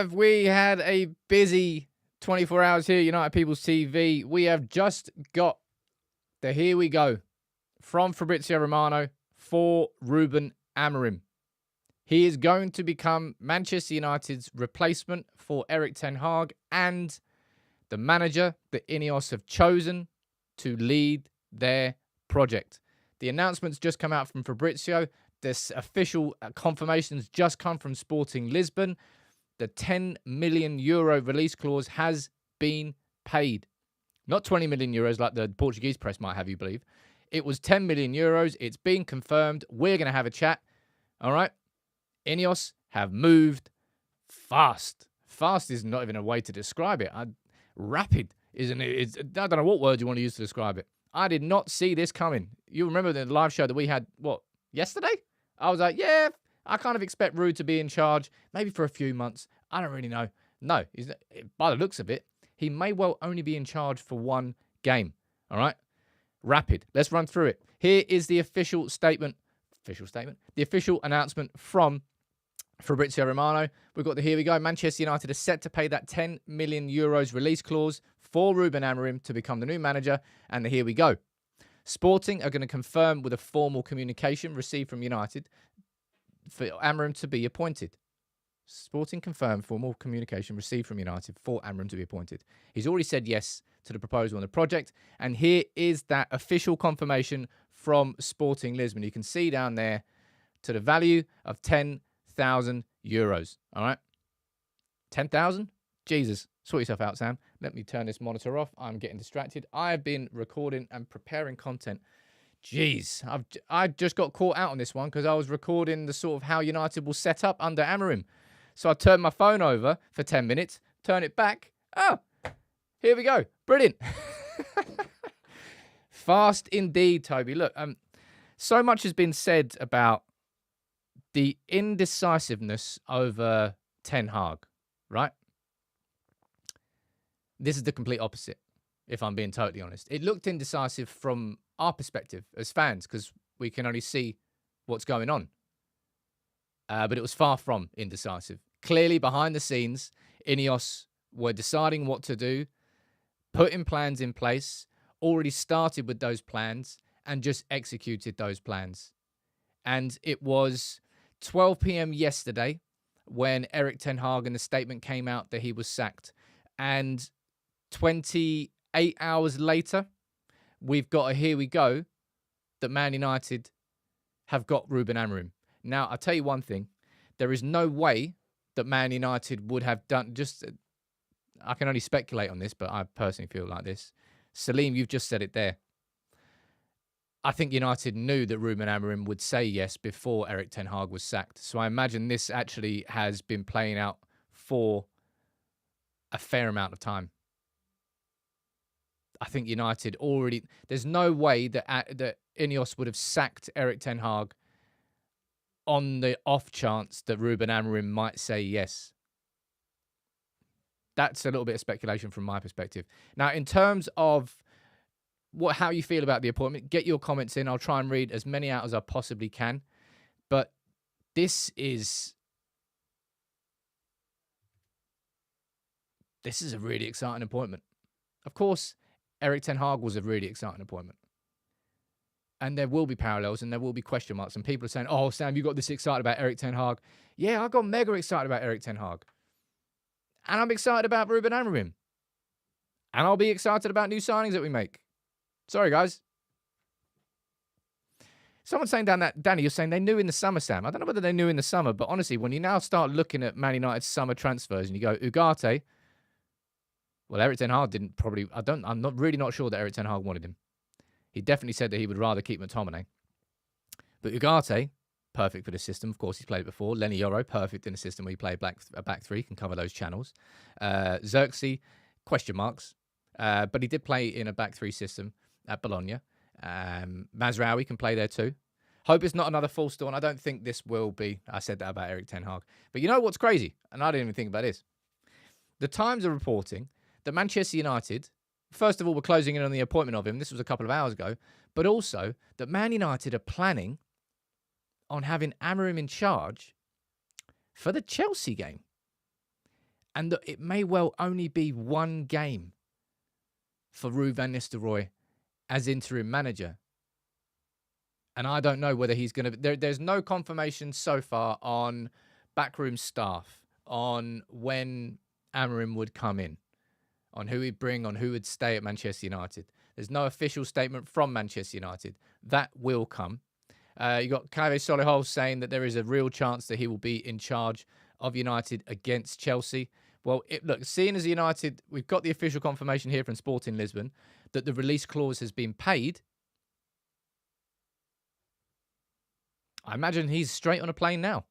have we had a busy 24 hours here, United People's TV. We have just got the here we go from Fabrizio Romano for Ruben Amorim. He is going to become Manchester United's replacement for Erik ten Hag and the manager that INEOS have chosen to lead their project. The announcement's just come out from Fabrizio. This official confirmation's just come from Sporting Lisbon. The €10 million release clause has been paid. Not 20 million euros like the Portuguese press might have you believe. It was 10 million euros. It's been confirmed. We're going to have a chat. All right. INEOS have moved fast. Fast is not even a way to describe it. Rapid, isn't it? I don't know what word you want to use to describe it. I did not see this coming. You remember the live show that we had, yesterday? I was like, yeah, I kind of expect Ruud to be in charge, maybe for a few months. I don't really know. No, by the looks of it, he may well only be in charge for one game. All right? Rapid. Let's run through it. Here is the official statement. The official announcement from Fabrizio Romano. We've got the here we go. Manchester United are set to pay that €10 million release clause for Ruben Amorim to become the new manager. And the here we go. Sporting are going to confirm with a formal communication received from United for Amorim to be appointed. Sporting confirmed formal communication received from United for Amorim to be appointed. He's already said yes to the proposal on the project. And here is that official confirmation from Sporting Lisbon. You can see down there to the value of €10,000. All right? 10,000? Jesus. Sort yourself out, Sam. Let me turn this monitor off. I'm getting distracted. I've been recording and preparing content. Jeez. I just got caught out on this one because I was recording the sort of how United will set up under Amorim. So I turned my phone over for 10 minutes, turn it back. Oh, here we go. Brilliant. Fast indeed, Toby. Look, so much has been said about the indecisiveness over Ten Hag, right? This is the complete opposite, if I'm being totally honest. It looked indecisive from our perspective as fans because we can only see what's going on. But it was far from indecisive. Clearly, behind the scenes, INEOS were deciding what to do, putting plans in place, already started with those plans, and just executed those plans. And it was 12 p.m. yesterday when Erik ten Hag and the statement came out that he was sacked. And 28 hours later, we've got a here we go that Man United have got Ruben Amorim. Now, I'll tell you one thing. There is no way that Man United would have done I can only speculate on this, but I personally feel like this. Salim, you've just said it there. I think United knew that Ruben Amorim would say yes before Erik ten Hag was sacked. So I imagine this actually has been playing out for a fair amount of time. I think United already... There's no way that INEOS would have sacked Erik ten Hag on the off chance that Ruben Amorim might say yes. That's a little bit of speculation from my perspective. Now, in terms of how you feel about the appointment, get your comments in. I'll try and read as many out as I possibly can. But this is a really exciting appointment. Of course, Erik ten Hag was a really exciting appointment. And there will be parallels and there will be question marks. And people are saying, oh, Sam, you got this excited about Erik ten Hag. Yeah, I got mega excited about Erik ten Hag. And I'm excited about Ruben Amorim. And I'll be excited about new signings that we make. Sorry, guys. Someone's saying down that, Danny, you're saying they knew in the summer, Sam. I don't know whether they knew in the summer, but honestly, when you now start looking at Man United's summer transfers and you go, Ugarte, well, Erik ten Hag didn't probably, I'm not sure that Erik ten Hag wanted him. He definitely said that he would rather keep McTominay. But Ugarte, perfect for the system. Of course, he's played it before. Lenny Yoro, perfect in a system where you play a back three, can cover those channels. Xerxes, question marks. But he did play in a back three system at Bologna. Mazraoui can play there too. Hope it's not another false dawn. I don't think this will be. I said that about Erik ten Hag. But you know what's crazy? And I didn't even think about this. The Times are reporting that Manchester United, first of all, were closing in on the appointment of him. This was a couple of hours ago. But also that Man United are planning on having Amorim in charge for the Chelsea game. And it may well only be one game for Ruben Nistelrooy as interim manager. And I don't know whether he's going to... There's no confirmation so far on backroom staff, on when Amorim would come in, on who he'd bring, on who would stay at Manchester United. There's no official statement from Manchester United. That will come. You got Kave Solihull saying that there is a real chance that he will be in charge of United against Chelsea. Well, look, seeing as United, we've got the official confirmation here from Sporting Lisbon that the release clause has been paid. I imagine he's straight on a plane now.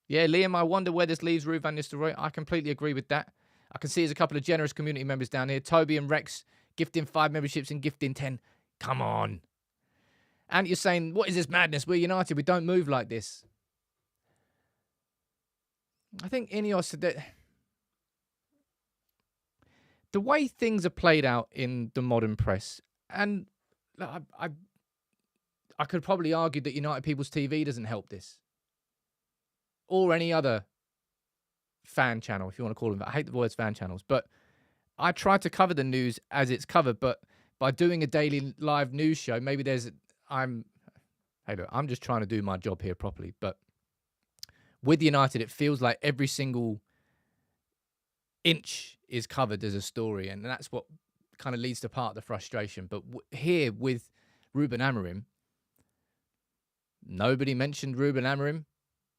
Yeah, Liam, I wonder where this leaves Ruben Nistelrooy. I completely agree with that. I can see there's a couple of generous community members down here. Toby and Rex gifting 5 memberships and gifting 10. Come on. And you're saying, what is this madness? We're United. We don't move like this. I think INEOS, the way things are played out in the modern press, and I could probably argue that United People's TV doesn't help this. Or any other fan channel, if you want to call them that. I hate the words fan channels, but I try to cover the news as it's covered, but by doing a daily live news show, maybe I'm just trying to do my job here properly, but with United, it feels like every single inch is covered as a story, and that's what kind of leads to part of the frustration. But here with Ruben Amorim, nobody mentioned Ruben Amorim.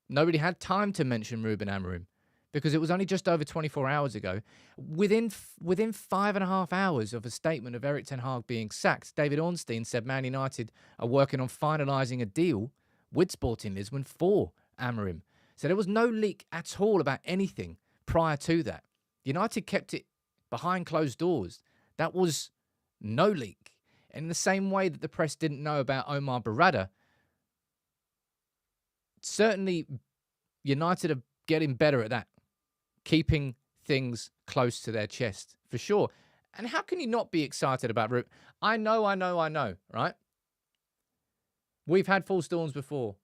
Nobody had time to mention Ruben Amorim because it was only just over 24 hours ago. Within 5.5 hours of a statement of Erik ten Hag being sacked, David Ornstein said Man United are working on finalising a deal with Sporting Lisbon for Amorim. So there was no leak at all about anything prior to that. United kept it behind closed doors. That was no leak. In the same way that the press didn't know about Omar Barada, certainly United are getting better at that, keeping things close to their chest, for sure. And how can you not be excited about Ruben? I know, right? We've had false dawns before.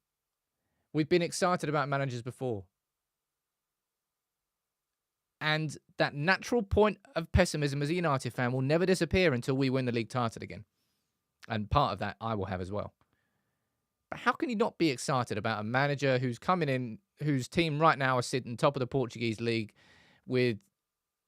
We've been excited about managers before. And that natural point of pessimism as a United fan will never disappear until we win the league title again. And part of that I will have as well. But how can you not be excited about a manager who's coming in, whose team right now are sitting top of the Portuguese league with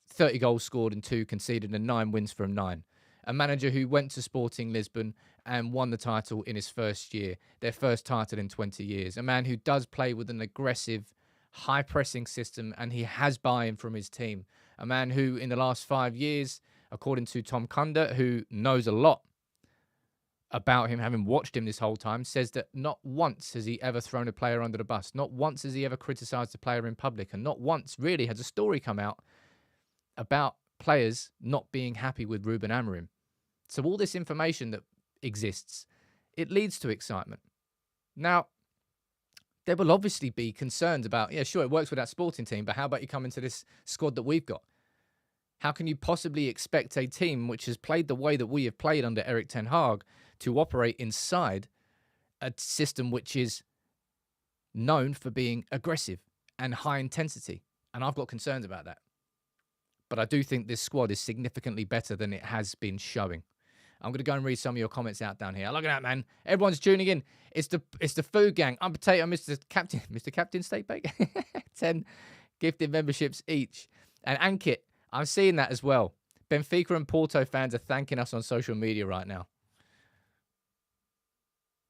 30 goals scored and 2 conceded and 9 wins from 9? A manager who went to Sporting Lisbon and won the title in his first year, their first title in 20 years. A man who does play with an aggressive, high-pressing system, and he has buy-in from his team. A man who, in the last 5 years, according to Tom Kunda, who knows a lot about him, having watched him this whole time, says that not once has he ever thrown a player under the bus. Not once has he ever criticised a player in public. And not once, really, has a story come out about players not being happy with Ruben Amorim. So all this information that exists, it leads to excitement. Now, there will obviously be concerns about, yeah, sure, it works with that Sporting team, but how about you come into this squad that we've got? How can you possibly expect a team which has played the way that we have played under Erik ten Hag to operate inside a system which is known for being aggressive and high intensity? And I've got concerns about that. But I do think this squad is significantly better than it has been showing. I'm going to go and read some of your comments out down here. Look at that, man. Everyone's tuning in. It's the food gang. I'm Potato, Mr. Captain. Mr. Captain Steak Bake. 10 gifted memberships each. And Ankit, I'm seeing that as well. Benfica and Porto fans are thanking us on social media right now.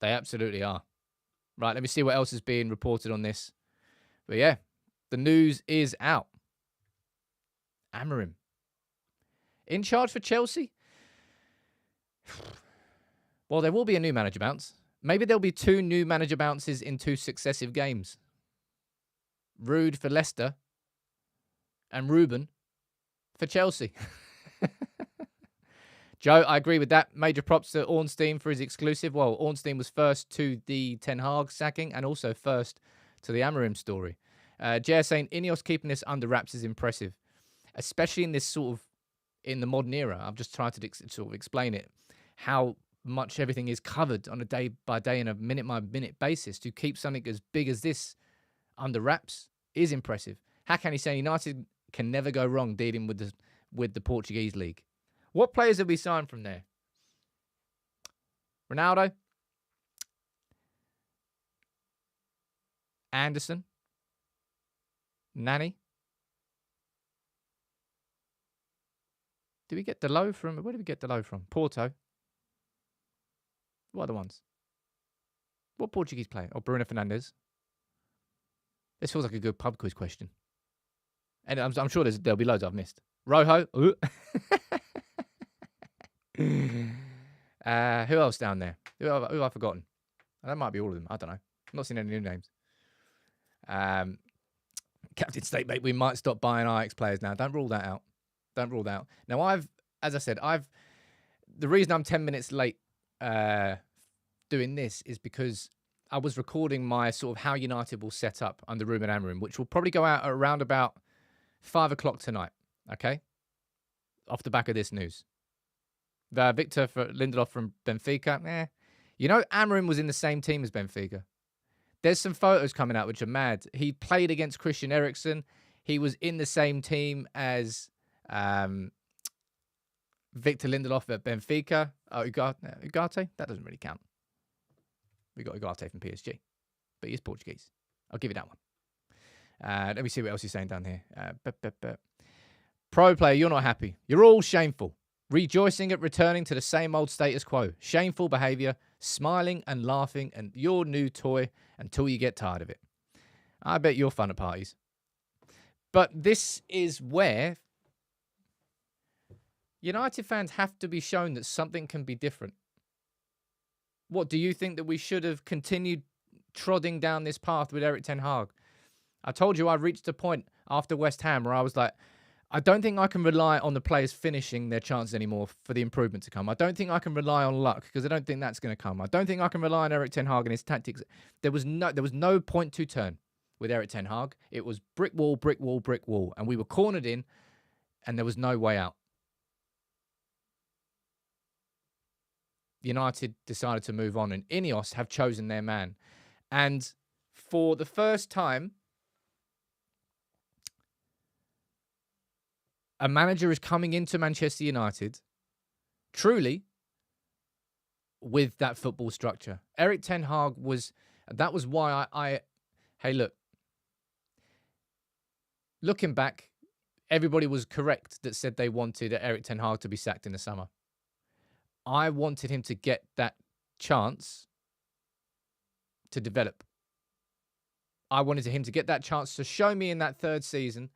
They absolutely are. Right, let me see what else is being reported on this. But yeah, the news is out. Amorim in charge for Chelsea? Well, there will be a new manager bounce. Maybe there'll be 2 new manager bounces in 2 successive games. Rude for Leicester and Ruben for Chelsea. Joe, I agree with that. Major props to Ornstein for his exclusive. Well, Ornstein was first to the Ten Hag sacking and also first to the Amorim story. Jay saying Ineos keeping this under wraps is impressive, especially in this sort of, in the modern era. I've just tried to sort of explain it, how much everything is covered on a day-by-day and a minute-by-minute basis. To keep something as big as this under wraps is impressive. How can he say United can never go wrong dealing with the Portuguese league? What players have we signed from there? Ronaldo, Anderson, Nani. Did we get Delo from? Where did we get Delo from? Porto. What are the ones? What Portuguese player? Oh, Bruno Fernandes. This feels like a good pub quiz question. And I'm sure there'll be loads I've missed. Rojo. Who else down there? Who have I forgotten? That might be all of them. I don't know. I'm not seeing any new names. Captain State, mate, we might stop buying Ajax players now. Don't rule that out. Don't rule that out. Now, as I said, the reason I'm 10 minutes late doing this is because I was recording my sort of how United will set up under Ruben Amorim, which will probably go out around about 5 o'clock tonight. Okay? Off the back of this news. Victor Lindelof from Benfica. You know, Amorim was in the same team as Benfica. There's some photos coming out which are mad. He played against Christian Eriksen. He was in the same team as Victor Lindelof at Benfica. Oh, Ugarte? That doesn't really count. We got Ugarte from PSG. But he's Portuguese. I'll give you that one. Let me see what else he's saying down here. Pro player, you're not happy. You're all shameful. Rejoicing at returning to the same old status quo. Shameful behaviour, smiling and laughing and your new toy until you get tired of it. I bet you're fun at parties. But this is where United fans have to be shown that something can be different. What, do you think that we should have continued trotting down this path with Erik ten Hag? I told you I reached a point after West Ham where I was like, I don't think I can rely on the players finishing their chances anymore for the improvement to come. I don't think I can rely on luck because I don't think that's going to come. I don't think I can rely on Erik ten Hag and his tactics. There was no point to turn with Erik ten Hag. It was brick wall, brick wall, brick wall. And we were cornered in and there was no way out. United decided to move on and Ineos have chosen their man. And for the first time, a manager is coming into Manchester United, truly, with that football structure. Erik ten Hag that was why hey, look. Looking back, everybody was correct that said they wanted Erik ten Hag to be sacked in the summer. I wanted him to get that chance to develop. I wanted him to get that chance to show me in that third season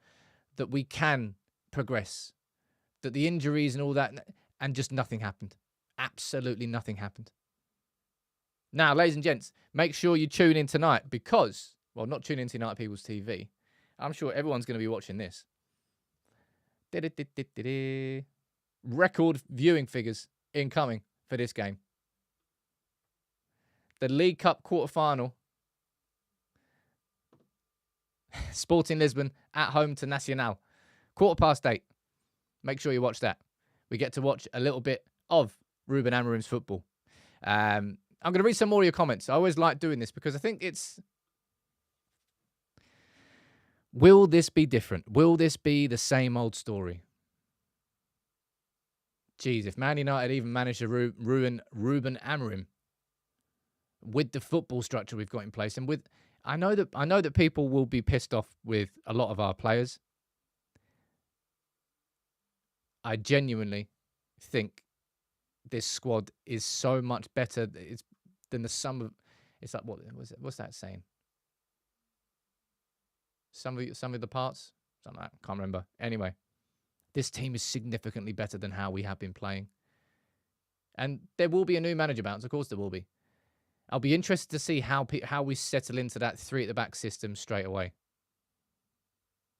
that we can progress, that the injuries and all that, and just nothing happened. Absolutely nothing happened. Now, ladies and gents, make sure you tune in tonight because, well, not tune in to United People's TV. I'm sure everyone's going to be watching this. Record viewing figures incoming for this game. The League Cup quarter-final. Sporting Lisbon at home to Nacional. 8:15. Make sure you watch that. We get to watch a little bit of Ruben Amorim's football. I'm going to read some more of your comments. I always like doing this because I think it's... Will this be different? Will this be the same old story? Geez, if Man United even managed to ruin Ruben Amorim with the football structure we've got in place, and with... I know that people will be pissed off with a lot of our players. I genuinely think this squad is so much better than the sum of. It's like what's that saying? Some of the parts. Something like that. Can't remember. Anyway, this team is significantly better than how we have been playing. And there will be a new manager bounce. Of course, there will be. I'll be interested to see how we settle into that 3 at the back system straight away.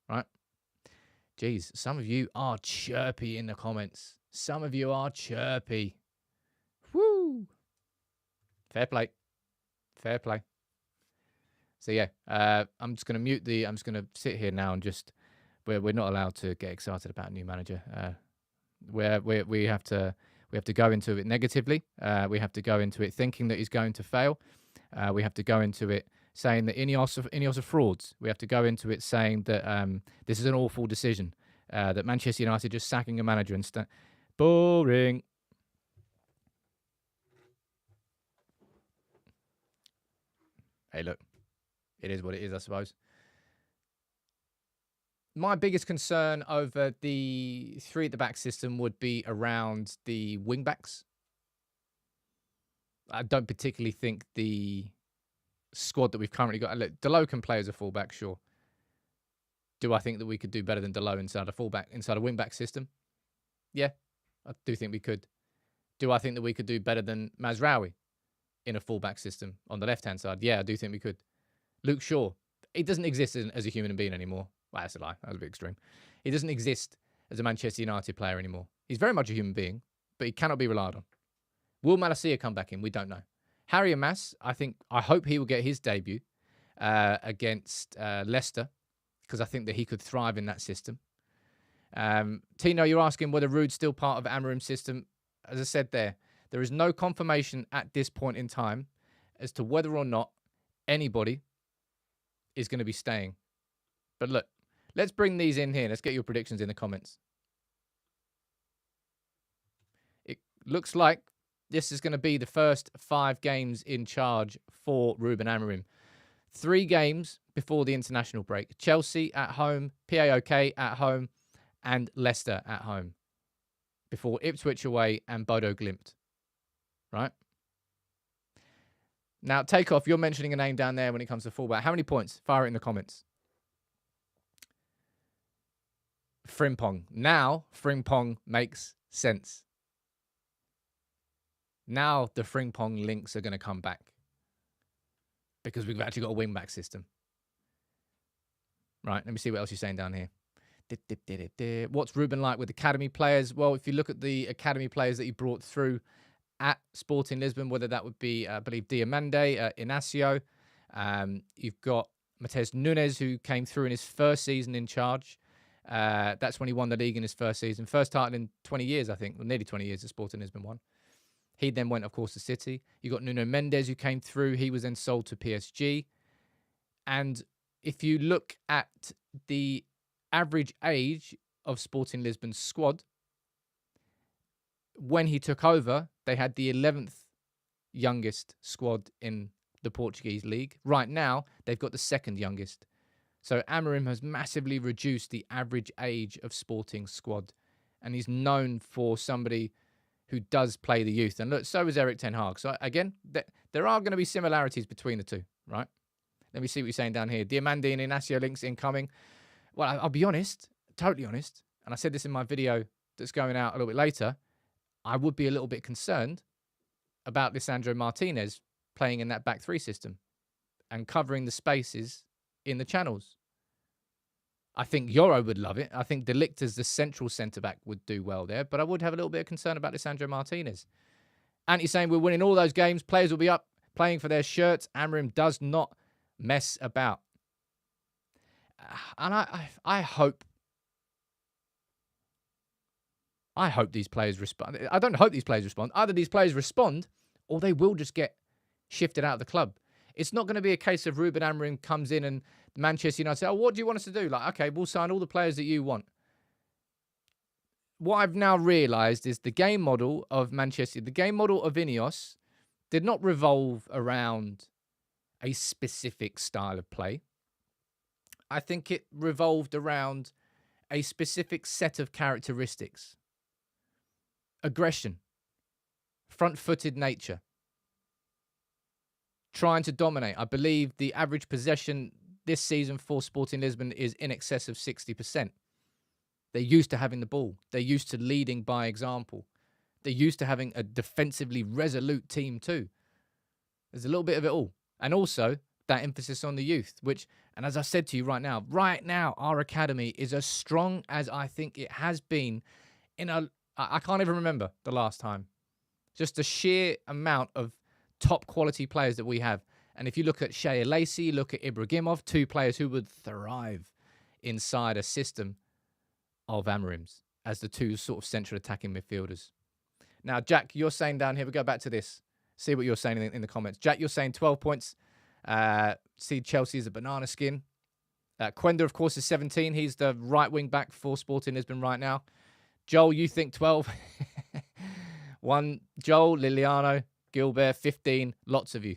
Right? Jeez, some of you are chirpy in the comments. Some of you are chirpy. Woo! Fair play. Fair play. So yeah, I'm just going to mute I'm just going to sit here now and just... We're not allowed to get excited about a new manager. We have to go into it negatively. We have to go into it thinking that he's going to fail. We have to go into it saying that Ineos are frauds. We have to go into it saying that this is an awful decision, that Manchester United just sacking a manager and boring. Hey, look, it is what it is, I suppose. My biggest concern over the 3 at the back system would be around the wing backs. I don't particularly think the squad that we've currently got. Look, Dalot can play as a fullback, sure. Do I think that we could do better than Dalot inside a wing back system? Yeah, I do think we could. Do I think that we could do better than Mazraoui in a fullback system on the left hand side? Yeah, I do think we could. Luke Shaw, he doesn't exist as a human being anymore. Well, that's a lie. That was a bit extreme. He doesn't exist as a Manchester United player anymore. He's very much a human being, but he cannot be relied on. Will Malacia come back in? We don't know. Harry Amass, I hope he will get his debut against Leicester, because I think that he could thrive in that system. Tino, you're asking whether Rude's still part of Amorim's system. As I said there is no confirmation at this point in time as to whether or not anybody is going to be staying. But look, let's bring these in here. Let's get your predictions in the comments. It looks like this is going to be the first 5 games in charge for Ruben Amorim. 3 games before the international break. Chelsea at home, PAOK at home, and Leicester at home. Before Ipswich away and Bodo Glimt. Right? Now, Takeoff, you're mentioning a name down there when it comes to fullback. How many points? Fire it in the comments. Frimpong. Now, Frimpong makes sense. Now, the Frimpong links are going to come back. Because we've actually got a wing-back system. Right, let me see what else you're saying down here. What's Ruben like with academy players? Well, if you look at the academy players that he brought through at Sporting Lisbon, whether that would be, I believe, Diamande, Inacio. You've got Matheus Nunes, who came through in his first season in charge. That's when he won the league in his first season. First title in 20 years, I think. Well, nearly 20 years that Sporting Lisbon won. He then went, of course, to City. You got Nuno Mendes, who came through. He was then sold to PSG. And if you look at the average age of Sporting Lisbon's squad, when he took over, they had the 11th youngest squad in the Portuguese league. Right now, they've got the 2nd youngest. So Amorim has massively reduced the average age of Sporting's squad. And he's known for somebody who does play the youth. And look, so is Erik ten Hag. So again, there are going to be similarities between the two, right? Let me see what you're saying down here. Diamande and Inacio links incoming. Well, I'll be honest, totally honest. And I said this in my video that's going out a little bit later. I would be a little bit concerned about Lisandro Martinez playing in that back 3 system and covering the spaces in the channels. I think Yoro would love it. I think De Ligt as the central centre-back would do well there. But I would have a little bit of concern about Lisandro Martinez. Anti's saying we're winning all those games. Players will be up playing for their shirts. Amorim does not mess about. And I hope these players respond. I don't hope these players respond. Either these players respond or they will just get shifted out of the club. It's not going to be a case of Ruben Amorim comes in and Manchester United say, oh, what do you want us to do? Like, okay, we'll sign all the players that you want. What I've now realised is the game model of Manchester, the game model of Ineos did not revolve around a specific style of play. I think it revolved around a specific set of characteristics. Aggression, front-footed nature, trying to dominate. I believe the average possession this season for Sporting Lisbon is in excess of 60%. They're used to having the ball. They're used to leading by example. They're used to having a defensively resolute team too. There's a little bit of it all. And also that emphasis on the youth, which, and as I said to you right now, our academy is as strong as I think it has been I can't even remember the last time. Just the sheer amount of top quality players that we have. And if you look at Shea Lacey, look at Ibrahimov, 2 players who would thrive inside a system of Amorim's as the 2 sort of central attacking midfielders. Now, Jack, you're saying down here, we'll go back to this. See what you're saying in the comments. Jack, you're saying 12 points See Chelsea as a banana skin. Quenda, of course, is 17. He's the right wing back for Sporting Lisbon right now. Joel, you think 12. One, Joel, Liliano, Gilbert, 15. Lots of you.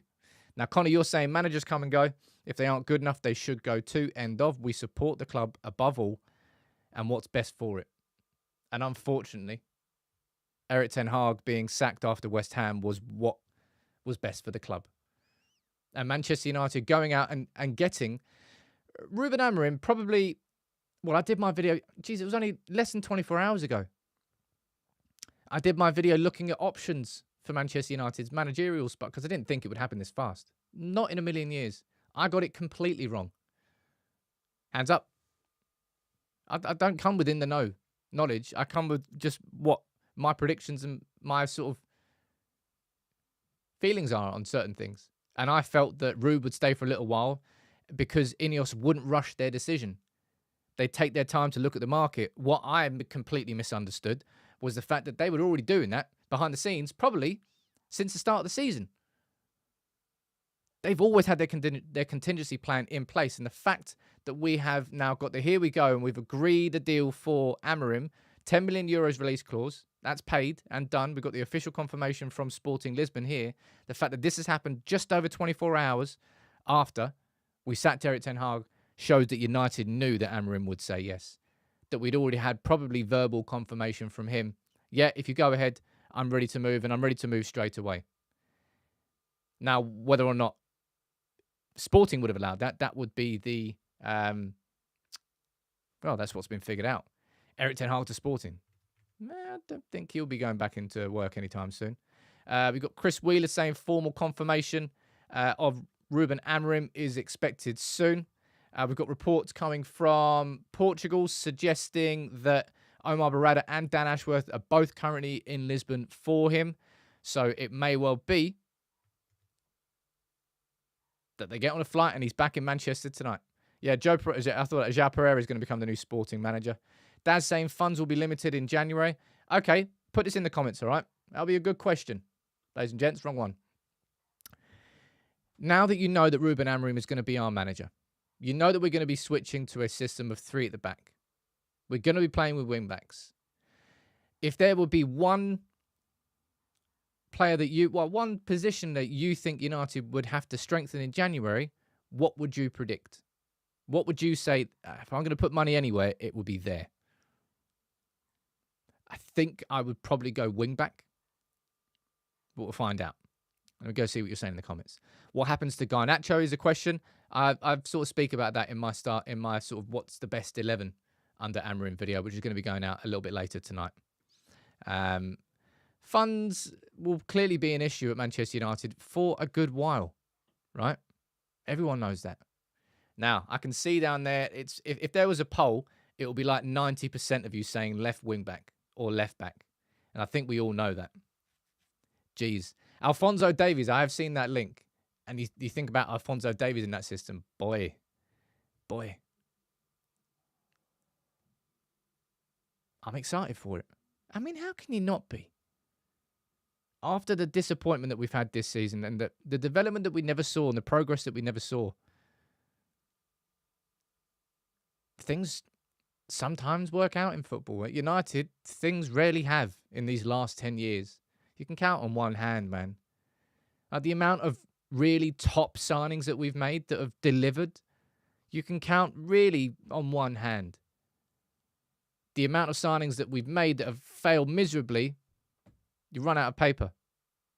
Now, Connor, you're saying managers come and go. If they aren't good enough, they should go too. End of. We support the club above all and what's best for it. And unfortunately, Erik ten Hag being sacked after West Ham was what was best for the club. And Manchester United going out and getting Ruben Amorim probably, well, I did my video, geez, it was only less than 24 hours ago. I did my video looking at options for Manchester United's managerial spot because I didn't think it would happen this fast. Not in a million years. I got it completely wrong. Hands up. I don't come within the knowledge. I come with just what my predictions and my sort of feelings are on certain things. And I felt that Rube would stay for a little while because Ineos wouldn't rush their decision. They'd take their time to look at the market. What I completely misunderstood was the fact that they were already doing that behind the scenes, probably since the start of the season. They've always had their contingency plan in place. And the fact that we have now got the here we go and we've agreed a deal for Amorim, 10 million euros release clause, that's paid and done. We've got the official confirmation from Sporting Lisbon here. The fact that this has happened just over 24 hours after we sacked Erik ten Hag shows that United knew that Amorim would say yes. That we'd already had probably verbal confirmation from him. Yeah, if you go ahead, I'm ready to move and I'm ready to move straight away. Now, whether or not Sporting would have allowed that, that would be the, well, that's what's been figured out. Erik ten Hag to Sporting. I don't think he'll be going back into work anytime soon. We've got Chris Wheeler saying formal confirmation of Ruben Amorim is expected soon. We've got reports coming from Portugal suggesting that Omar Barada and Dan Ashworth are both currently in Lisbon for him. So it may well be that they get on a flight and he's back in Manchester tonight. Yeah, I thought João Pereira is going to become the new Sporting manager. Dad's saying funds will be limited in January. Okay, put this in the comments, all right? That'll be a good question. Ladies and gents, wrong one. Now that you know that Ruben Amorim is going to be our manager, you know that we're going to be switching to a system of 3 at the back. We're going to be playing with wing-backs. If there would be one player that one position that you think United would have to strengthen in January, what would you predict? What would you say, if I'm going to put money anywhere, it would be there? I think I would probably go wing-back. But we'll find out. Let me go see what you're saying in the comments. What happens to Garnacho is a question. I've sort of speak about that in my sort of what's the best 11 under Amorim video, which is going to be going out a little bit later tonight. Funds will clearly be an issue at Manchester United for a good while, right? Everyone knows that. Now, I can see down there, if there was a poll, it will be like 90% of you saying left wing back or left back. And I think we all know that. Jeez. Alphonso Davies, I have seen that link. And you think about Alphonso Davies in that system. Boy. I'm excited for it. I mean, how can you not be? After the disappointment that we've had this season and the development that we never saw and the progress that we never saw, things sometimes work out in football. At United, things rarely have in these last 10 years. You can count on one hand, man. The amount of really top signings that we've made that have delivered, you can count really on one hand. The amount of signings that we've made that have failed miserably, you run out of paper.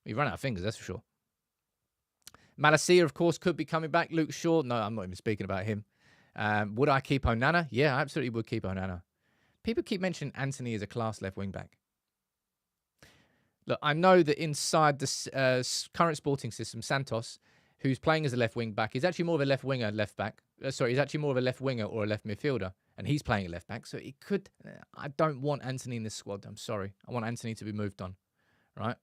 You run out of fingers, that's for sure. Malacia, of course, could be coming back. Luke Shaw, no, I'm not even speaking about him. Would I keep Onana? Yeah, I absolutely would keep Onana. People keep mentioning Anthony as a class left wing back. Look, I know that inside the current Sporting system, Santos, who's playing as a left wing back, is actually more of a left winger, left back. He's actually more of a left winger or a left midfielder, and he's playing at left back. So it could. I don't want Anthony in this squad. I'm sorry. I want Anthony to be moved on. Right?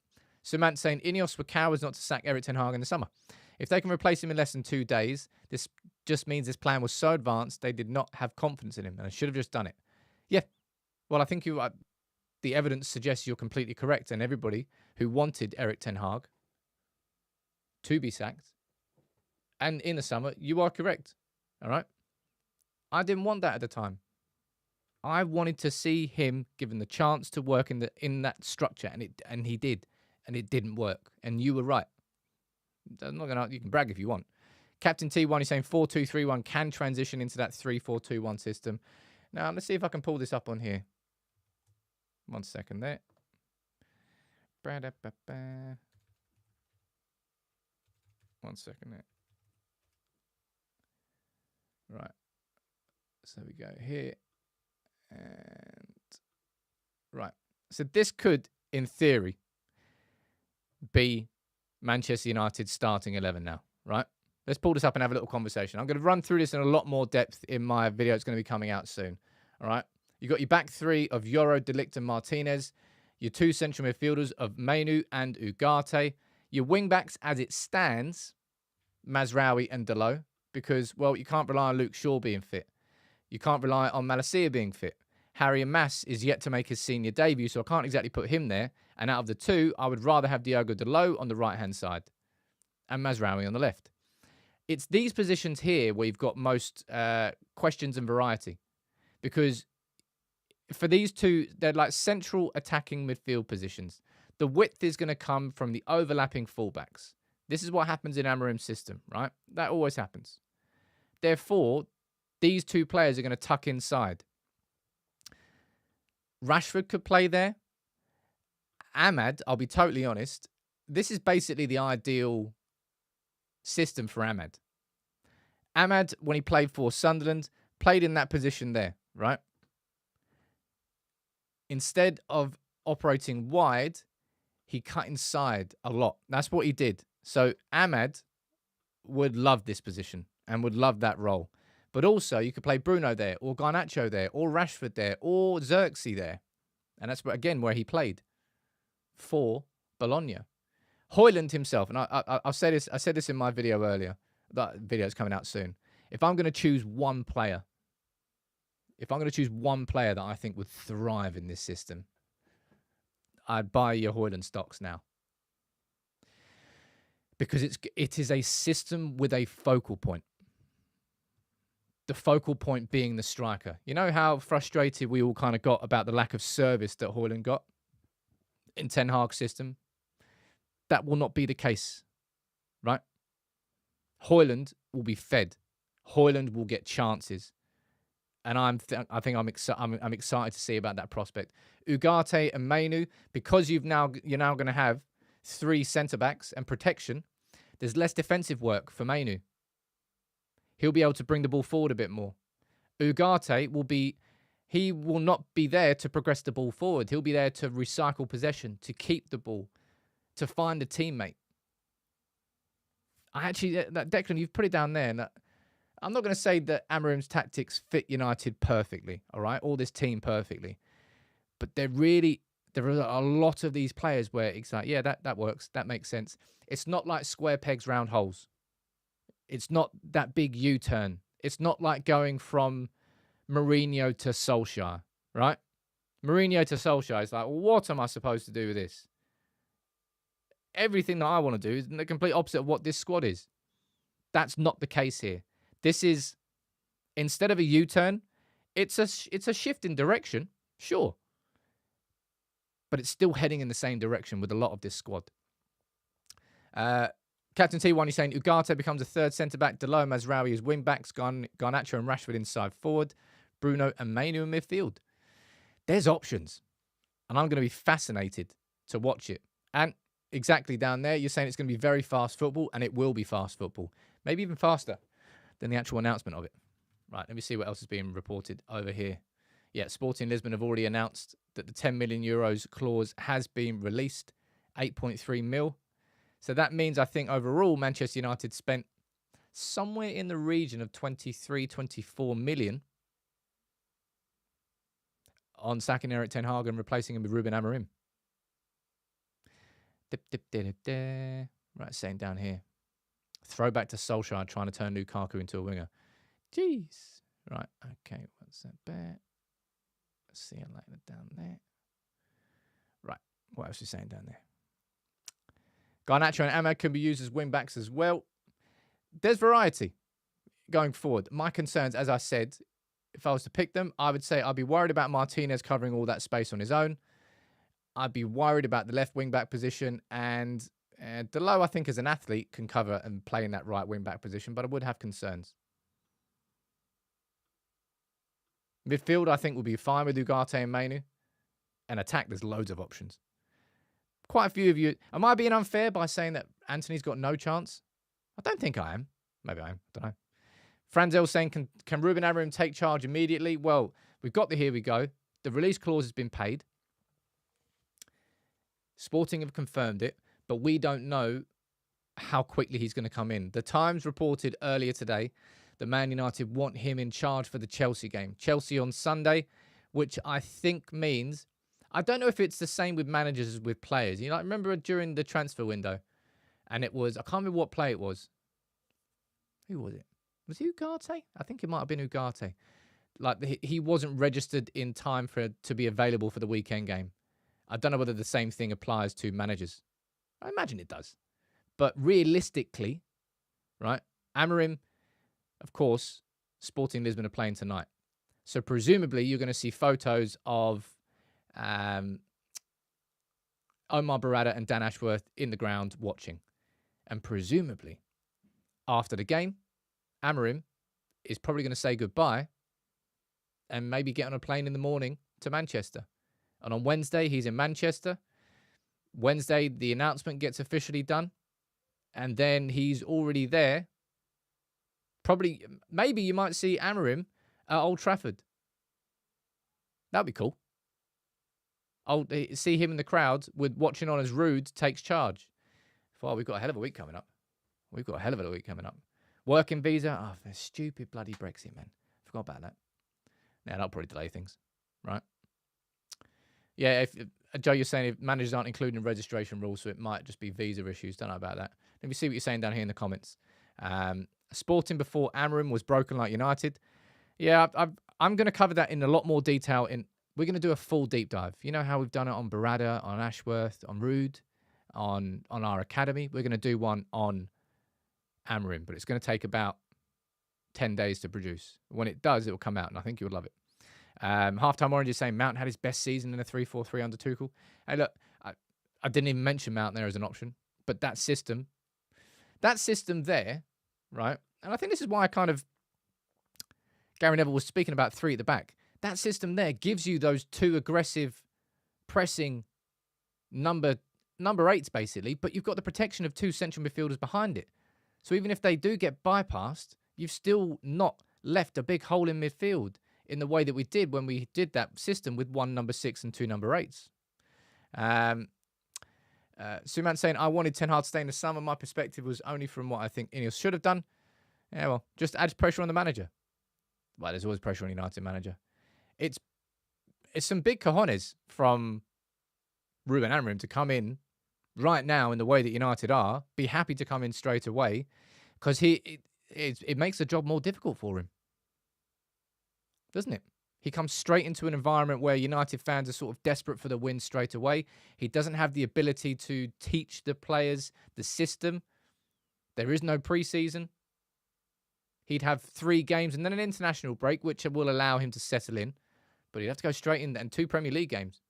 Sumant saying Ineos were cowards not to sack Erik ten Hag in the summer. If they can replace him in less than 2 days, this just means this plan was so advanced they did not have confidence in him, and I should have just done it. Yeah. Well, I think the evidence suggests you're completely correct, and everybody who wanted Erik ten Hag to be sacked And in the summer, you are correct. All right. I didn't want that at the time. I wanted to see him given the chance to work in that structure, and he did, and it didn't work. And you were right. I'm not gonna. You can brag if you want. Captain T1 is saying 4-2-3-1 can transition into that 3-4-2-1 system. Now let's see if I can pull this up on here. 1 second there. Ba-da-ba-ba. 1 second there. Right. So we go here. And right. So this could, in theory, be Manchester United's starting 11 now, right? Let's pull this up and have a little conversation. I'm going to run through this in a lot more depth in my video. It's going to be coming out soon, all right? You've got your back three of Yoro, De Ligt, and Martinez. Your two central midfielders of Mainu and Ugarte. Your wing-backs, as it stands, Mazraoui and Dalot, because, well, you can't rely on Luke Shaw being fit. You can't rely on Malacia being fit. Harry Mas is yet to make his senior debut, so I can't exactly put him there. And out of the two, I would rather have Diogo Dalot on the right-hand side and Mazraoui on the left. It's these positions here where you've got most questions and variety. Because for these two, they're like central attacking midfield positions. The width is going to come from the overlapping fullbacks. This is what happens in Amorim's system, right? That always happens. Therefore, these two players are going to tuck inside. Rashford could play there. Ahmad, I'll be totally honest, this is basically the ideal system for Ahmad. Ahmad, when he played for Sunderland, played in that position there, right? Instead of operating wide, he cut inside a lot. That's what he did. So Ahmad would love this position and would love that role. But also, you could play Bruno there, or Garnacho there, or Rashford there, or Xerxes there. And that's, again, where he played for Bologna. Højlund himself, and I said this in my video earlier. That video is coming out soon. If I'm going to choose one player, that I think would thrive in this system, I'd buy your Højlund stocks now. Because it is a system with a focal point. The focal point being the striker. You know how frustrated we all kind of got about the lack of service that Højlund got in Ten Hag's system? That will not be the case, right? Højlund will be fed. Højlund will get chances. And I'm excited to see about that prospect. Ugarte and Mainu, because you're now going to have three centre-backs and protection, there's less defensive work for Mainu. He'll be able to bring the ball forward a bit more. Ugarte will not be there to progress the ball forward. He'll be there to recycle possession, to keep the ball, to find a teammate. Declan, you've put it down there. And I'm not going to say that Amorim's tactics fit United perfectly, all right, or this team perfectly. But there are a lot of these players where it's like, yeah, that works. That makes sense. It's not like square pegs, round holes. It's not that big U-turn. It's not like going from Mourinho to Solskjaer, right? Mourinho to Solskjaer is like, well, what am I supposed to do with this? Everything that I want to do is the complete opposite of what this squad is. That's not the case here. This is, instead of a U-turn, it's a shift in direction, sure. But it's still heading in the same direction with a lot of this squad. Captain T1 is saying Ugarte becomes a third centre-back. Dalot and Mazraoui as wing-backs. Garnacho and Rashford inside forward. Bruno and Mainu in midfield. There's options. And I'm going to be fascinated to watch it. And exactly down there, you're saying it's going to be very fast football, and it will be fast football. Maybe even faster than the actual announcement of it. Right, let me see what else is being reported over here. Yeah, Sporting Lisbon have already announced that the 10 million euros clause has been released. 8.3 mil. So that means, I think, overall, Manchester United spent somewhere in the region of 23, 24 million on sacking Erik Ten Hag and replacing him with Ruben Amorim. Right, saying down here. Throwback to Solskjaer trying to turn Lukaku into a winger. Jeez. Right, okay, what's that bet? Let's see it later down there. Right, what else is he saying down there? Garnacho and Ahmad can be used as wing-backs as well. there's variety going forward. My concerns, as I said, if I was to pick them, I would say I'd be worried about Martinez covering all that space on his own. I'd be worried about the left wing-back position, and Delo, I think, as an athlete, can cover and play in that right wing-back position, but I would have concerns. Midfield, I think, will be fine with Ugarte and Mainu. And attack, there's loads of options. Quite a few of you... Am I being unfair by saying that Anthony's got no chance? I don't think I am. Maybe I am. I don't know. Franzel saying, can Ruben Amorim take charge immediately? Well, we've got the here we go. The release clause has been paid. Sporting have confirmed it, but we don't know how quickly he's going to come in. The Times reported earlier today that Man United want him in charge for the Chelsea game. Chelsea on Sunday, which I think means... I don't know if it's the same with managers as with players. You know, I remember during the transfer window, and it was... I can't remember what play it was. Who was it? Was it Ugarte? I think it might have been Ugarte. Like, he wasn't registered in time to be available for the weekend game. I don't know whether the same thing applies to managers. I imagine it does. But realistically, right, Amorim, of course, Sporting Lisbon are playing tonight. So presumably you're going to see photos of Omar Barada and Dan Ashworth in the ground watching. And presumably, after the game, Amorim is probably going to say goodbye and maybe get on a plane in the morning to Manchester. And on Wednesday, he's in Manchester. Wednesday, the announcement gets officially done. And then he's already there. Probably, maybe you might see Amorim at Old Trafford. That'd be cool. I'll see him in the crowd with watching on as Rude takes charge. Well, we've got a hell of a week coming up. Working visa. Oh, the stupid bloody Brexit, man. Forgot about that. Now, that'll probably delay things, right? Yeah, if Joe, you're saying if managers aren't included in registration rules, so it might just be visa issues. Don't know about that. Let me see what you're saying down here in the comments. Sporting before Amorim was broken like United. Yeah, I'm going to cover that in a lot more detail. We're going to do a full deep dive. You know how we've done it on Barada, on Ashworth, on Rude, on our academy. We're going to do one on Amorim, but it's going to take about 10 days to produce. When it does, it will come out, and I think you would love it. Halftime Orange is saying Mount had his best season in a 3-4-3 under Tuchel. Hey, look, I didn't even mention Mount there as an option, but that system there, right? And I think this is why Gary Neville was speaking about three at the back. That system there gives you those two aggressive, pressing number eights, basically, but you've got the protection of two central midfielders behind it. So even if they do get bypassed, you've still not left a big hole in midfield in the way that we did when we did that system with one number 6 and two number 8s. Suman saying, I wanted Ten Hag to stay in the summer. My perspective was only from what I think Inos should have done. Yeah, well, just adds pressure on the manager. Well, there's always pressure on United manager. It's some big cojones from Ruben Amorim to come in right now in the way that United are, be happy to come in straight away, because it makes the job more difficult for him. Doesn't it? He comes straight into an environment where United fans are sort of desperate for the win straight away. He doesn't have the ability to teach the players the system. There is no pre-season. He'd have 3 games and then an international break, which will allow him to settle in. But he'd have to go straight in and 2 Premier League games.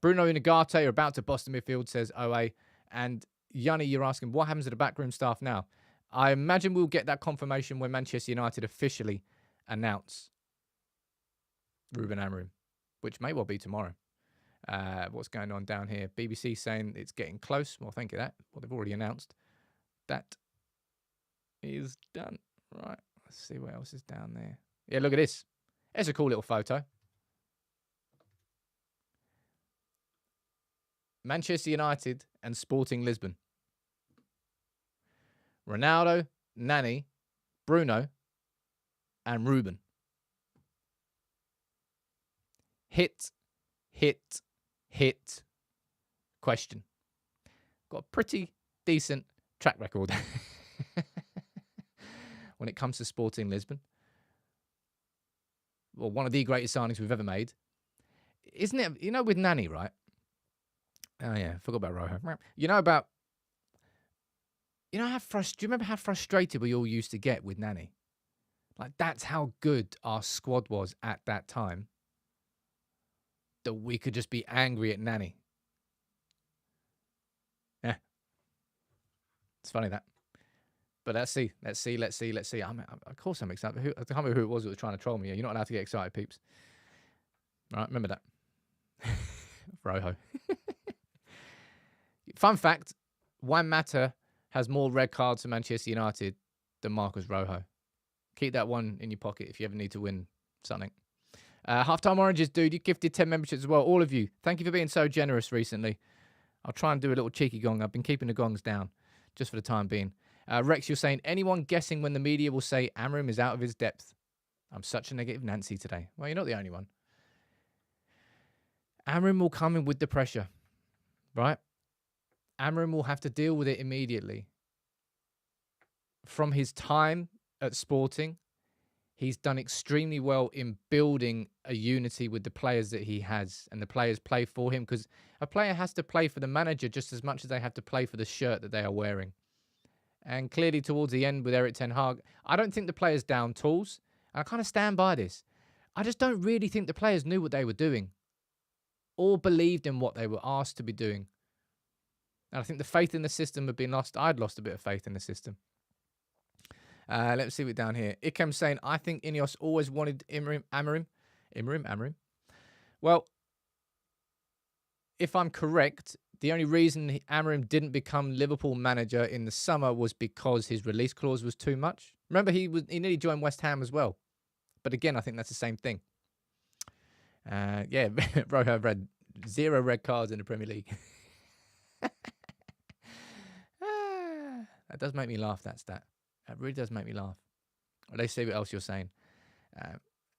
Bruno and Ugarte are about to bust the midfield, says OA. And Yanni, you're asking, what happens to the backroom staff now? I imagine we'll get that confirmation when Manchester United officially announce Ruben Amorim, which may well be tomorrow. What's going on down here? BBC saying it's getting close. Well, thank you for that. Well, they've already announced. That is done. Right. Let's see what else is down there. Yeah, look at this. It's a cool little photo. Manchester United and Sporting Lisbon. Ronaldo, Nani, Bruno, and Ruben. Hit. Question. Got a pretty decent track record when it comes to Sporting Lisbon. Well, one of the greatest signings we've ever made. Isn't it? You know, with Nani, right? Oh, yeah. Forgot about Rojo. You know about You know do you remember how frustrated we all used to get with Nani? Like, that's how good our squad was at that time, that we could just be angry at Nani. Yeah. It's funny that. But let's see. Of course I'm excited. I can't remember who it was that was trying to troll me. You're not allowed to get excited, peeps. All right, remember that. Rojo. Fun fact, Juan Mata has more red cards for Manchester United than Marcos Rojo. Keep that one in your pocket if you ever need to win something. Halftime Oranges, dude. You gifted 10 memberships as well. All of you. Thank you for being so generous recently. I'll try and do a little cheeky gong. I've been keeping the gongs down just for the time being. Rex, you're saying, anyone guessing when the media will say Amorim is out of his depth? I'm such a negative Nancy today. Well, you're not the only one. Amorim will come in with the pressure, right? Amorim will have to deal with it immediately. From his time at Sporting, he's done extremely well in building a unity with the players that he has, and the players play for him, because a player has to play for the manager just as much as they have to play for the shirt that they are wearing. And clearly towards the end with Erik Ten Hag, I don't think the players down tools. I kind of stand by this. I just don't really think the players knew what they were doing or believed in what they were asked to be doing. And I think the faith in the system had been lost. I'd lost a bit of faith in the system. Let's see it down here. Ikem saying, I think Ineos always wanted Amorim. Well, if I'm correct, the only reason Amorim didn't become Liverpool manager in the summer was because his release clause was too much. Remember, he nearly joined West Ham as well. But again, I think that's the same thing. Yeah, Rojo had 0 red cards in the Premier League. That does make me laugh, that stat. That really does make me laugh. Let's see what else you're saying.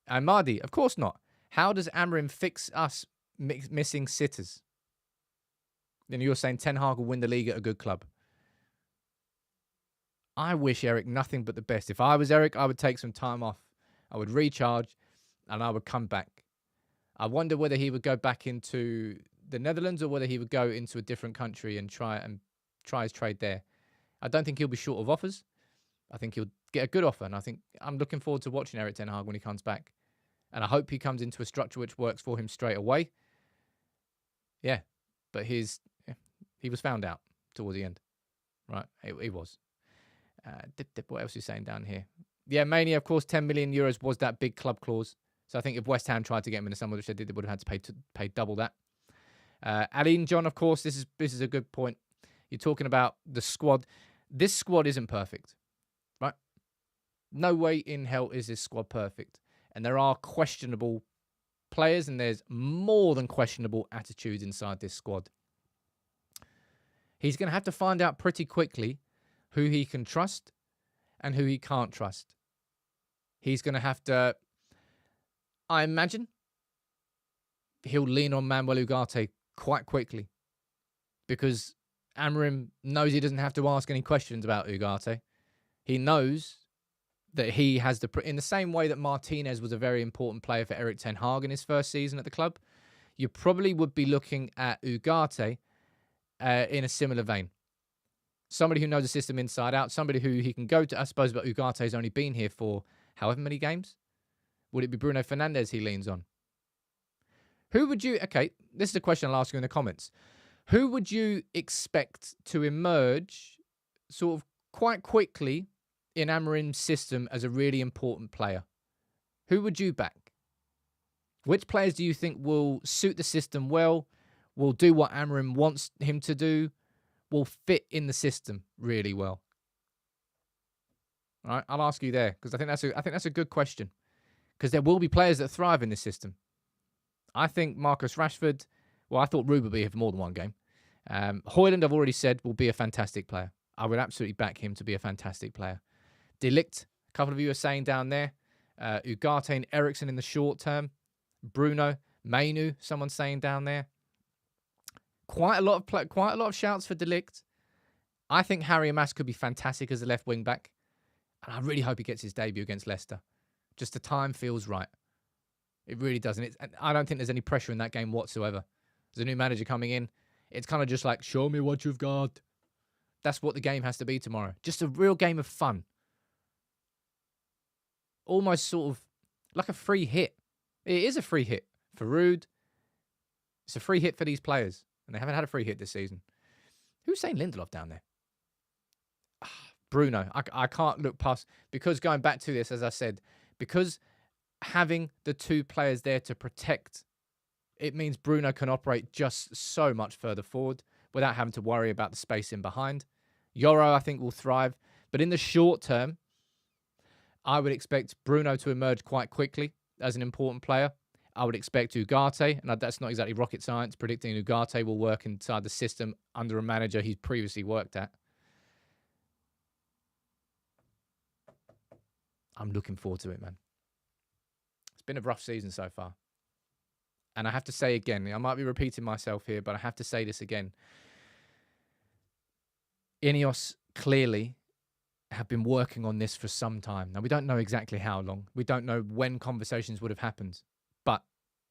And Mardi, of course not. How does Amorim fix us missing sitters? Then you're saying Ten Hag will win the league at a good club. I wish Erik nothing but the best. If I was Erik, I would take some time off. I would recharge, and I would come back. I wonder whether he would go back into the Netherlands or whether he would go into a different country and try his trade there. I don't think he'll be short of offers. I think he'll get a good offer, and I'm looking forward to watching Erik Ten Hag when he comes back. And I hope he comes into a structure which works for him straight away. Yeah, but he was found out towards the end, right? He was. What else are you saying down here? Yeah, Mania, of course, 10 million euros was that big club clause. So I think if West Ham tried to get him in the summer, which they did, they would have had to pay double that. Aline John, of course, this is a good point. You're talking about the squad. This squad isn't perfect, right? No way in hell is this squad perfect. And there are questionable players, and there's more than questionable attitudes inside this squad. He's going to have to find out pretty quickly who he can trust and who he can't trust. He's going to have to, I imagine, he'll lean on Manuel Ugarte quite quickly, because Amorim knows he doesn't have to ask any questions about Ugarte. He knows that he has in the same way that Martinez was a very important player for Erik Ten Hag in his first season at the club, you probably would be looking at Ugarte in a similar vein. Somebody who knows the system inside out, somebody who he can go to, I suppose, but Ugarte's only been here for however many games. Would it be Bruno Fernandes he leans on? Who would you, okay, this is a question I'll ask you in the comments. Who would you expect to emerge sort of quite quickly in Amorim's system as a really important player? Who would you back? Which players do you think will suit the system well, will do what Amorim wants him to do, will fit in the system really well? All right, I'll ask you there, because I think that's a good question, because there will be players that thrive in this system. I think Marcus Rashford, well, I thought Ruben would be here for more than one game. Højlund, I've already said, will be a fantastic player. I would absolutely back him to be a fantastic player. De Ligt, a couple of you are saying down there. Ugarte and Eriksen in the short term. Bruno, Mainu, someone's saying down there. Quite a lot of shouts for De Ligt. I think Harry Mas could be fantastic as a left wing back, and I really hope he gets his debut against Leicester. Just the time feels right. It really doesn't. I don't think there's any pressure in that game whatsoever. There's a new manager coming in. It's kind of just like, show me what you've got. That's what the game has to be tomorrow. Just a real game of fun. Almost sort of like a free hit. It is a free hit for Ruud. It's a free hit for these players. And they haven't had a free hit this season. Who's saying Lindelof down there? Bruno. I can't look past. Because going back to this, as I said, because having the two players there to protect, it means Bruno can operate just so much further forward without having to worry about the space in behind. Yoro, I think, will thrive. But in the short term, I would expect Bruno to emerge quite quickly as an important player. I would expect Ugarte, and that's not exactly rocket science, predicting Ugarte will work inside the system under a manager he's previously worked at. I'm looking forward to it, man. It's been a rough season so far. And I have to say again, I might be repeating myself here, but I have to say this again. INEOS clearly have been working on this for some time. Now, we don't know exactly how long. We don't know when conversations would have happened. But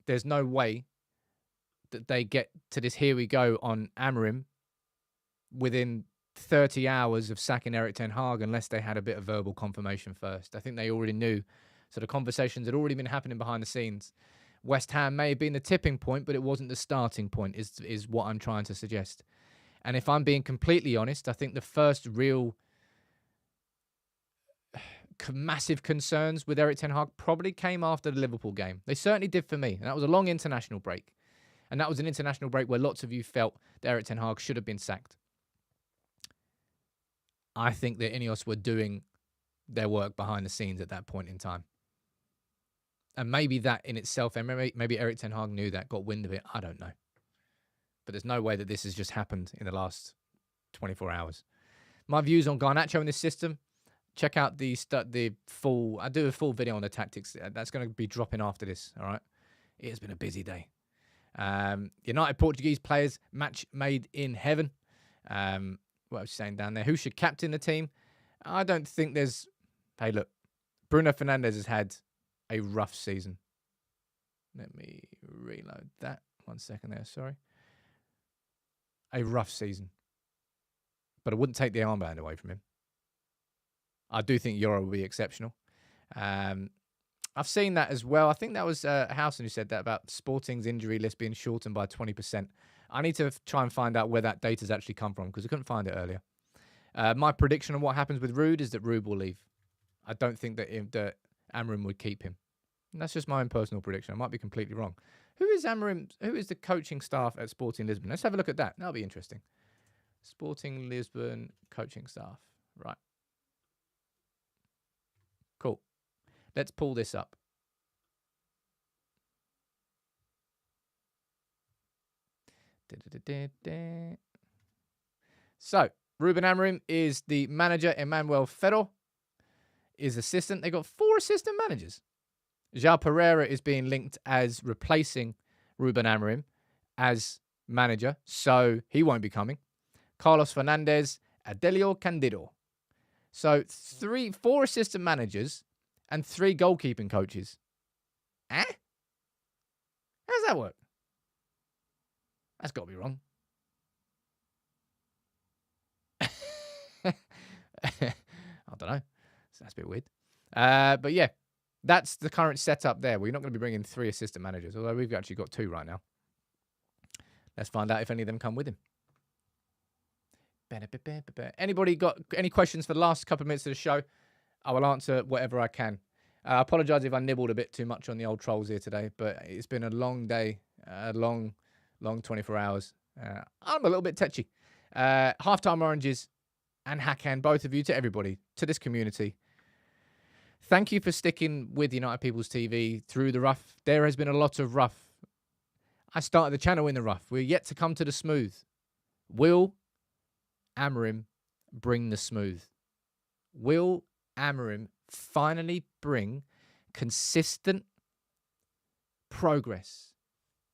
there's no way that they get to this here we go on Amorim within 30 hours of sacking Erik ten Hag unless they had a bit of verbal confirmation first. I think they already knew. So the conversations had already been happening behind the scenes. West Ham may have been the tipping point, but it wasn't the starting point, is what I'm trying to suggest. And if I'm being completely honest, I think the first real massive concerns with Erik ten Hag probably came after the Liverpool game. They certainly did for me. And that was a long international break. And that was an international break where lots of you felt that Erik ten Hag should have been sacked. I think that INEOS were doing their work behind the scenes at that point in time. And maybe that in itself, and maybe Erik ten Hag knew that, got wind of it. I don't know. But there's no way that this has just happened in the last 24 hours. My views on Garnacho in this system, check out the full, I do a full video on the tactics. That's going to be dropping after this, all right? It has been a busy day. United Portuguese players, match made in heaven. What I was saying down there, who should captain the team? I don't think there's... Hey, look, Bruno Fernandes has had a rough season. Let me reload that. 1 second there, sorry. A rough season. But I wouldn't take the armband away from him. I do think Yoro will be exceptional. I've seen that as well. I think that was Housen who said that about Sporting's injury list being shortened by 20%. I need to try and find out where that data's actually come from because I couldn't find it earlier. My prediction on what happens with Ruud is that Ruud will leave. I don't think that Amorim would keep him. And that's just my own personal prediction. I might be completely wrong. Who is Amorim? Who is the coaching staff at Sporting Lisbon? Let's have a look at that. That'll be interesting. Sporting Lisbon coaching staff. Right. Cool. Let's pull this up. So, Ruben Amorim is the manager. Emmanuel Ferro is assistant. They got 4 assistant managers. João Pereira is being linked as replacing Ruben Amorim as manager, so he won't be coming. Carlos Fernandes, Adelio Candido. So 4 assistant managers and 3 goalkeeping coaches. Eh? How does that work? That's got to be wrong. I don't know. That's a bit weird. But yeah, that's the current setup there. We're not going to be bringing 3 assistant managers, although we've actually got 2 right now. Let's find out if any of them come with him. Anybody got any questions for the last couple of minutes of the show? I will answer whatever I can. I apologise if I nibbled a bit too much on the old trolls here today, but it's been a long day, a long 24 hours. I'm a little bit touchy. Halftime oranges and Hakan, both of you, to everybody, to this community. Thank you for sticking with United People's TV through the rough. There has been a lot of rough. I started the channel in the rough. We're yet to come to the smooth. Will Amorim bring the smooth? Will Amorim finally bring consistent progress,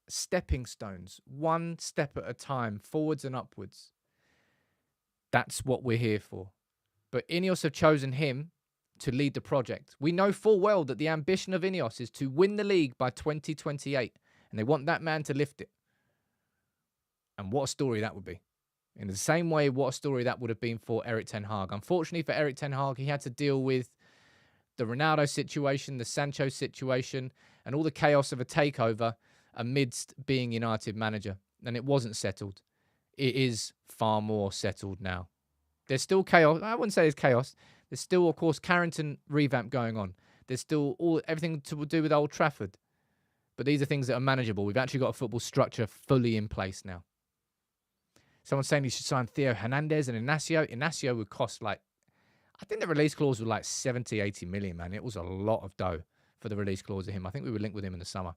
stepping stones, one step at a time, forwards and upwards? That's what we're here for. But INEOS have chosen him to lead the project. We know full well that the ambition of INEOS is to win the league by 2028, and they want that man to lift it. And what a story that would be In the same way, what a story that would have been for Erik ten Hag. Unfortunately for Erik ten Hag, he had to deal with the Ronaldo situation, the Sancho situation, and all the chaos of a takeover amidst being United manager. And it wasn't settled. It is far more settled now. There's still chaos. I wouldn't say there's chaos. There's still, of course, Carrington revamp going on. There's still everything to do with Old Trafford. But these are things that are manageable. We've actually got a football structure fully in place now. Someone's saying he should sign Theo Hernandez and Inacio. Inacio would cost I think the release clause was 70, 80 million, man. It was a lot of dough for the release clause of him. I think we were linked with him in the summer.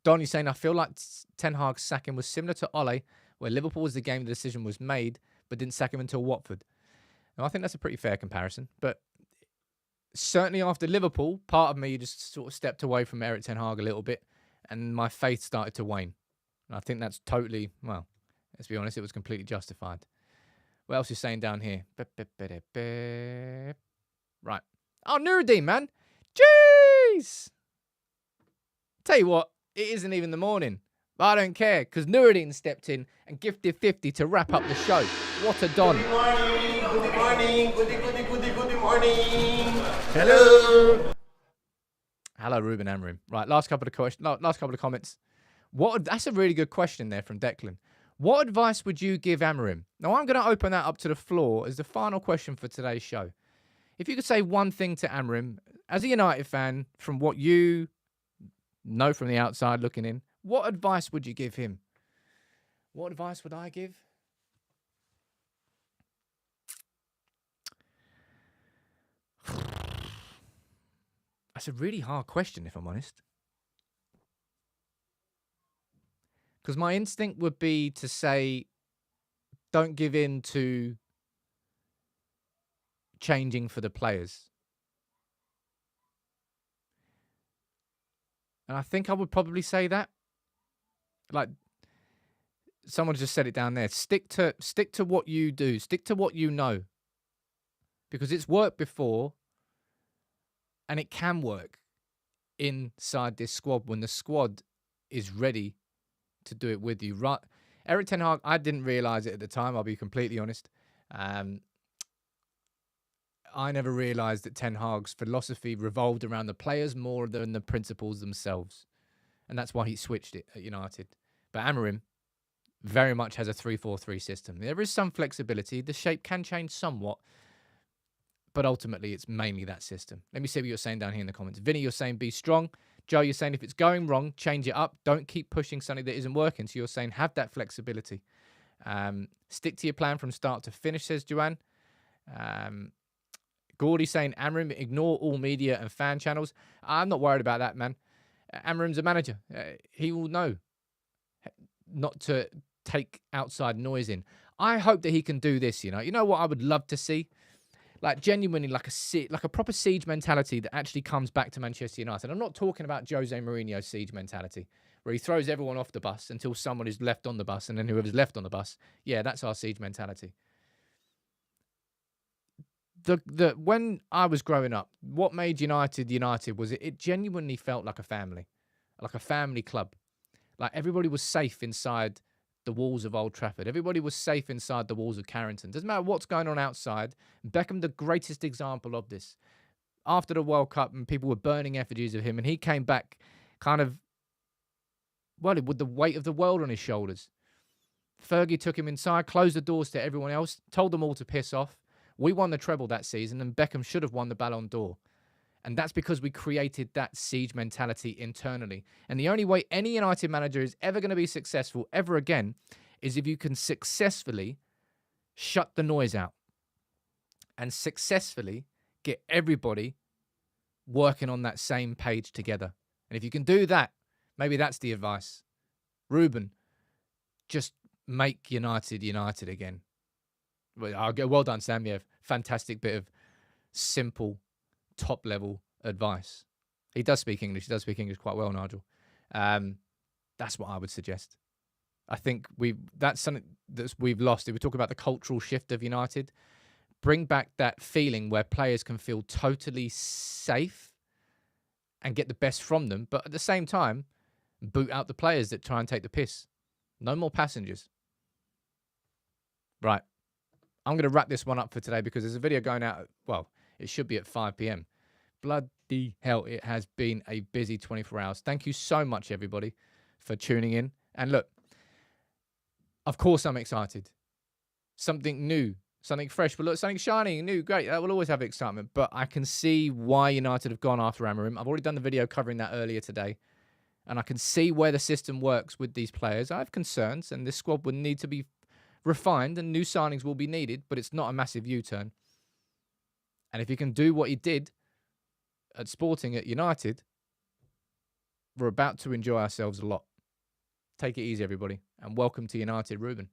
Donny's saying, I feel like Ten Hag's sacking was similar to Ole, where Liverpool was the game the decision was made, but didn't sack him until Watford. Now, I think that's a pretty fair comparison. But certainly after Liverpool, part of me just sort of stepped away from Erik ten Hag a little bit, and my faith started to wane. And I think that's totally, well, let's be honest, it was completely justified. What else is saying down here? Right. Oh, Nuruddin, man. Jeez. Tell you what, it isn't even the morning. But I don't care, because Nuruddin stepped in and gifted 50 to wrap up the show. What a don. Good morning, good morning. Hello. Hello, Ruben Amorim. Right, last couple of comments. That's a really good question there from Declan. What advice would you give Amorim? Now, I'm going to open that up to the floor as the final question for today's show. If you could say one thing to Amorim, as a United fan, from what you know from the outside looking in, what advice would you give him? What advice would I give? That's a really hard question, if I'm honest. Because my instinct would be to say, don't give in to changing for the players. And I think I would probably say that. Like, someone just said it down there. Stick to what you do. Stick to what you know. Because it's worked before. And it can work inside this squad when the squad is ready to do it with you. Right, Erik ten Hag, I didn't realise it at the time, I'll be completely honest. I never realised that Ten Hag's philosophy revolved around the players more than the principles themselves. And that's why he switched it at United. But Amorim very much has a 3-4-3 system. There is some flexibility. The shape can change somewhat. But ultimately, it's mainly that system. Let me see what you're saying down here in the comments. Vinny, you're saying be strong. Joe, you're saying if it's going wrong, change it up. Don't keep pushing something that isn't working. So you're saying have that flexibility. Stick to your plan from start to finish, says Joanne. Gordy saying Amorim, ignore all media and fan channels. I'm not worried about that, man. Amorim's a manager. He will know not to take outside noise in. I hope that he can do this, you know. You know what I would love to see? Like, genuinely, like a proper siege mentality that actually comes back to Manchester United. I'm not talking about Jose Mourinho's siege mentality, where he throws everyone off the bus until someone is left on the bus, and then whoever's left on the bus, yeah, that's our siege mentality. When I was growing up, what made United was it genuinely felt like a family club. Like, everybody was safe inside the walls of Old Trafford. Everybody was safe inside the walls of Carrington. Doesn't matter what's going on outside. Beckham, the greatest example of this. After the World Cup, and people were burning effigies of him, and he came back kind of, well, with the weight of the world on his shoulders. Fergie took him inside, closed the doors to everyone else, told them all to piss off. We won the treble that season, and Beckham should have won the Ballon d'Or. And that's because we created that siege mentality internally. And the only way any United manager is ever going to be successful ever again is if you can successfully shut the noise out and successfully get everybody working on that same page together. And if you can do that, maybe that's the advice. Ruben, just make United United again. Well done, Samiev. Fantastic bit of simple top-level advice. He does speak English. He does speak English quite well, Nigel. That's what I would suggest. I think that's something that we've lost. If we talk about the cultural shift of United, bring back that feeling where players can feel totally safe and get the best from them, but at the same time, boot out the players that try and take the piss. No more passengers. Right. I'm going to wrap this one up for today because there's a video going out. Well, it should be at 5 p.m. Bloody hell, it has been a busy 24 hours. Thank you so much, everybody, for tuning in. And look, of course I'm excited. Something new, something fresh, but look, something shiny, new, great. That will always have excitement. But I can see why United have gone after Amorim. I've already done the video covering that earlier today. And I can see where the system works with these players. I have concerns, and this squad would need to be refined, and new signings will be needed, but it's not a massive U-turn. And if he can do what he did at Sporting at United, we're about to enjoy ourselves a lot. Take it easy, everybody, and welcome to United, Ruben.